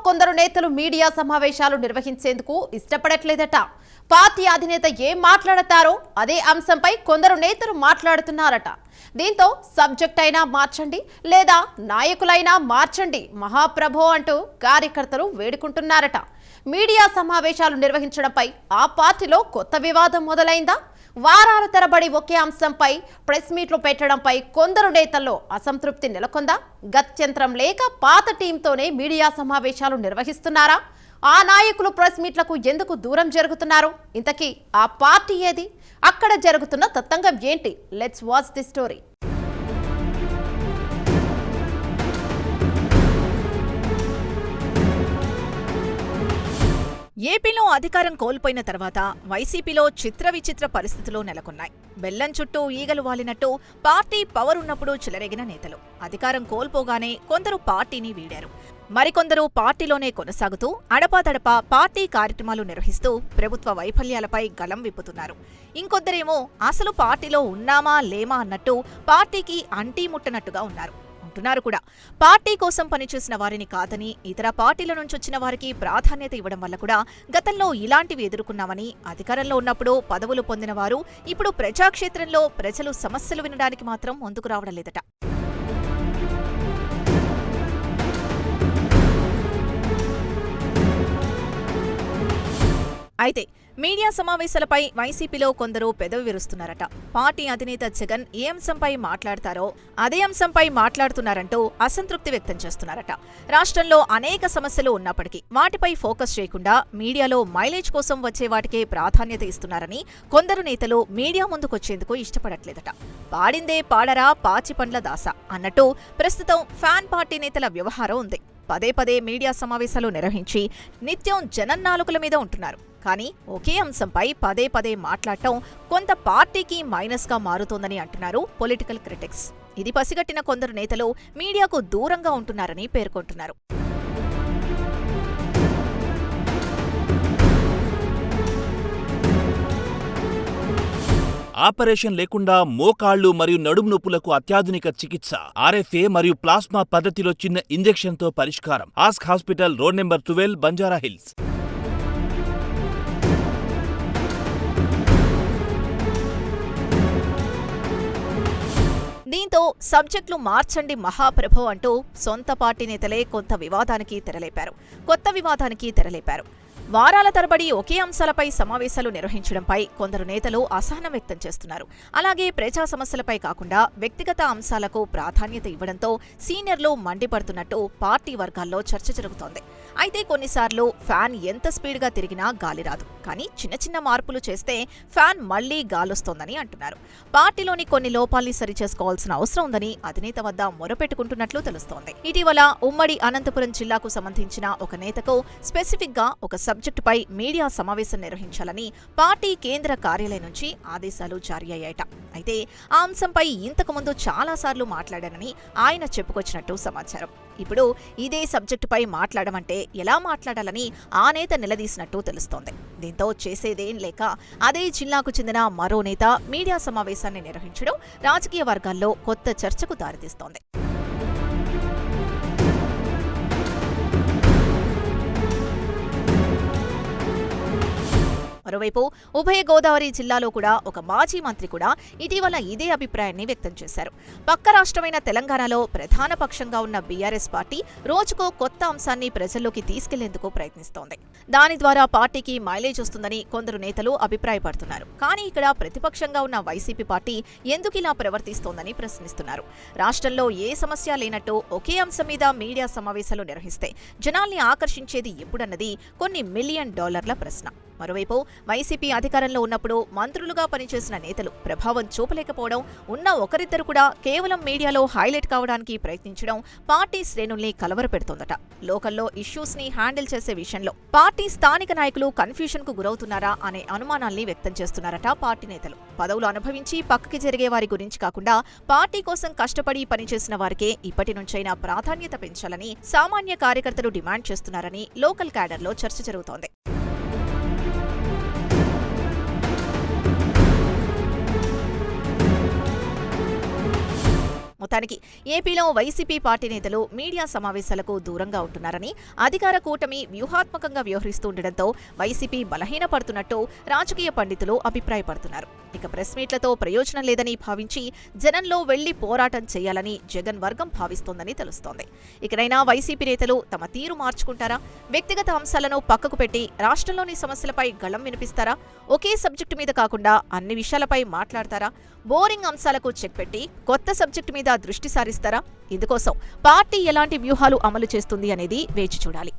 కొందరు నేతలు మీడియా సమావేశాలు నిర్వహించేందుకు ఇష్టపడట్లేదట. పార్టీ అధినేత ఏం మాట్లాడతారో అదే అంశంపై కొందరు నేతలు మాట్లాడుతున్నారట. దీంతో సబ్జెక్ట్ అయినా మార్చండి లేదా నాయకులైనా మార్చండి మహాప్రభో అంటూ కార్యకర్తలు వేడుకుంటున్నారట. మీడియా సమావేశాలు నిర్వహించడంపై ఆ పార్టీలో కొత్త వివాదం మొదలైందా? వారాల తరబడి ఒకే అంశంపై ప్రెస్ మీట్లు పెట్టడంపై కొందరు నేతల్లో అసంతృప్తి నెలకొందా? గత్యంతరం లేక పాత టీంతోనే మీడియా సమావేశాలు నిర్వహిస్తున్నారా? ఆ నాయకులు ప్రెస్ మీట్లకు ఎందుకు దూరం జరుగుతున్నారు? ఇంతకీ ఆ పార్టీ ఏది? అక్కడ జరుగుతున్న తతంగం ఏంటి? Let's watch the story. ఏపీలో అధికారం కోల్పోయిన తర్వాత వైసీపీలో చిత్ర విచిత్ర పరిస్థితులు నెలకొన్నాయి. బెల్లం చుట్టూ ఈగలు వాలినట్టు పార్టీ పవర్ ఉన్నప్పుడు చెలరేగిన నేతలు అధికారం కోల్పోగానే కొందరు పార్టీని వీడారు. మరికొందరు పార్టీలోనే కొనసాగుతూ అడపాదడపా పార్టీ కార్యక్రమాలు నిర్వహిస్తూ ప్రభుత్వ వైఫల్యాలపై గళం విప్పుతున్నారు. ఇంకొద్దరేమో అసలు పార్టీలో ఉన్నామా లేమా అన్నట్టు పార్టీకి అంటీముట్టనట్టుగా ఉన్నారు. కూడా పార్టీ కోసం పనిచేసిన వారిని కాదని ఇతర పార్టీల నుంచొచ్చిన వారికి ప్రాధాన్యత ఇవ్వడం వల్ల కూడా గతంలో ఇలాంటివి ఎదుర్కొన్నామని, అధికారంలో ఉన్నప్పుడు పదవులు పొందిన వారు ఇప్పుడు ప్రజాక్షేత్రంలో ప్రజలు సమస్యలు వినడానికి మాత్రం ముందుకు రావడం లేదట. అయితే మీడియా సమావేశాలపై వైసీపీలో కొందరు పెదవి విరుస్తున్నారట. పార్టీ అధినేత జగన్ ఏ అంశంపై మాట్లాడతారో అదే అంశంపై మాట్లాడుతున్నారంటూ అసంతృప్తి వ్యక్తం చేస్తున్నారట. రాష్ట్రంలో అనేక సమస్యలు ఉన్నప్పటికీ వాటిపై ఫోకస్ చేయకుండా మీడియాలో మైలేజ్ కోసం వచ్చే వాటికే ప్రాధాన్యత ఇస్తున్నారని కొందరు నేతలు మీడియా ముందుకొచ్చేందుకు ఇష్టపడట్లేదట. పాడిందే పాడరా పాచిపండ్ల దాస అన్నట్టు ప్రస్తుతం ఫ్యాన్ పార్టీ నేతల వ్యవహారం ఉంది. పదే పదే మీడియా సమావేశాలు నిర్వహించి నిత్యం జనన్నాలుకల మీద ఉంటున్నారు. కానీ ఒకే అంశంపై పదే పదే మాట్లాడటం కొంత పార్టీకి మైనస్గా మారుతోందని అంటున్నారు పొలిటికల్ క్రిటిక్స్. ఇది పసిగట్టిన కొందరు నేతలు మీడియాకు దూరంగా ఉంటున్నారని పేర్కొంటున్నారు. ఆపరేషన్ లేకుండా మోకాళ్లు మరియు నడుము నొప్పులకు అత్యాధునిక చికిత్స. ఆర్ఎఫ్ఏ మరియు ప్లాస్మా పద్ధతిలో చిన్న ఇంజెక్షన్తో పరిష్కారం. Ask hospital, road number 12, Banjara hills. దీంతో సబ్జెక్టులు మార్చండి మహాప్రభో అంటూ సొంత పార్టీ నేతలే కొత్త వివాదానికి తెరలేపారు. వారాల తరబడి ఒకే అంశాలపై సమావేశాలు నిర్వహించడంపై కొందరు నేతలు అసహనం వ్యక్తం చేస్తున్నారు. అలాగే ప్రజా సమస్యలపై కాకుండా వ్యక్తిగత అంశాలకు ప్రాధాన్యత ఇవ్వడంతో సీనియర్లు మండిపడుతున్నట్టు పార్టీ వర్గాల్లో చర్చ జరుగుతోంది. అయితే కొన్నిసార్లు ఫ్యాన్ ఎంత స్పీడ్గా తిరిగినా గాలి రాదు. కానీ చిన్న చిన్న మార్పులు చేస్తే ఫ్యాన్ మళ్లీ గాలొస్తోందని అంటున్నారు. పార్టీలోని కొన్ని లోపాల్ని సరిచేసుకోవాల్సిన అవసరం ఉందని అధినేత వద్ద మొరపెట్టుకుంటున్నట్లు తెలుస్తోంది. ఇటీవల ఉమ్మడి అనంతపురం జిల్లాకు సంబంధించిన ఒక నేతకు స్పెసిఫిక్ గా ఒక సబ్జెక్టుపై మీడియా సమావేశం నిర్వహించాలని పార్టీ కేంద్ర కార్యాలయం నుంచి ఆదేశాలు జారీ అయ్యాయట. అయితే ఆ అంశంపై ఇంతకుముందు చాలాసార్లు మాట్లాడానని ఆయన చెప్పుకొచ్చినట్టు సమాచారం. ఇప్పుడు ఇదే సబ్జెక్టుపై మాట్లాడమంటే ఎలా మాట్లాడాలని ఆ నేత నిలదీసినట్టు తెలుస్తోంది. దీంతో చేసేదేం లేక అదే జిల్లాకు చెందిన మరో నేత మీడియా సమావేశాన్ని నిర్వహించడం రాజకీయ వర్గాల్లో కొత్త చర్చకు దారితీస్తోంది. మరోవైపు ఉభయ గోదావరి జిల్లాలో కూడా ఒక మాజీ మంత్రి కూడా ఇటీవల ఇదే అభిప్రాయాన్ని వ్యక్తం చేశారు. పక్క రాష్ట్రమైన తెలంగాణలో ప్రధాన పక్షంగా ఉన్న బీఆర్ఎస్ పార్టీ రోజుకో కొత్త అంశాన్ని ప్రజల్లోకి తీసుకెళ్లేందుకు ప్రయత్నిస్తోంది. దాని ద్వారా పార్టీకి మైలేజ్ వస్తుందని కొందరు నేతలు అభిప్రాయపడుతున్నారు. కానీ ఇక్కడ ప్రతిపక్షంగా ఉన్న వైసీపీ పార్టీ ఎందుకిలా ప్రవర్తిస్తోందని ప్రశ్నిస్తున్నారు. రాష్ట్రంలో ఏ సమస్య లేనట్టు ఒకే అంశం మీద మీడియా సమావేశాలు నిర్వహిస్తే జనాల్ని ఆకర్షించేది ఎప్పుడన్నది కొన్ని $1 మిలియన్ ప్రశ్న. మరోవైపు వైసీపీ అధికారంలో ఉన్నప్పుడు మంత్రులుగా పనిచేసిన నేతలు ప్రభావం చూపలేకపోవడం, ఉన్న ఒకరిద్దరు కూడా కేవలం మీడియాలో హైలైట్ కావడానికి ప్రయత్నించడం పార్టీ శ్రేణుల్ని కలవరపెడుతోందట. లోకల్లో ఇష్యూస్ ని హ్యాండిల్ చేసే విషయంలో పార్టీ స్థానిక నాయకులు కన్ఫ్యూషన్ కు గురవుతున్నారా అనే అనుమానాల్ని వ్యక్తం చేస్తున్నారట పార్టీ నేతలు. పదవులు అనుభవించి పక్కకి జరిగే వారి గురించి కాకుండా పార్టీ కోసం కష్టపడి పనిచేసిన వారికే ఇప్పటి నుంచైనా ప్రాధాన్యత పెంచాలని సామాన్య కార్యకర్తలు డిమాండ్ చేస్తున్నారని లోకల్ క్యాడర్లో చర్చ జరుగుతోంది. మొత్తానికి ఏపీలో వైసీపీ పార్టీ నేతలు మీడియా సమావేశాలకు దూరంగా ఉంటున్నారని, అధికార కూటమి వ్యూహాత్మకంగా వ్యవహరిస్తుండటంతో వైసీపీ బలహీనపడుతున్నట్టు రాజకీయ పండితులు అభిప్రాయపడుతున్నారు. ఇక ప్రెస్ మీట్లతో ప్రయోజనం లేదని భావించి జనంలో వెళ్లి పోరాటం చేయాలని జగన్ వర్గం భావిస్తోందని తెలుస్తోంది. ఇకనైనా వైసీపీ నేతలు తమ తీరు మార్చుకుంటారా? వ్యక్తిగత అంశాలను పక్కకు పెట్టి రాష్ట్రంలోని సమస్యలపై గళం వినిపిస్తారా? ఒకే సబ్జెక్టు మీద కాకుండా అన్ని విషయాలపై మాట్లాడతారా? బోరింగ్ అంశాలకు చెక్ పెట్టి కొత్త సబ్జెక్టు మీద దృష్టి సారిస్తారా? ఇందుకోసం పార్టీ ఎలాంటి వ్యూహాలు అమలు చేస్తుంది అనేది వేచి చూడాలి.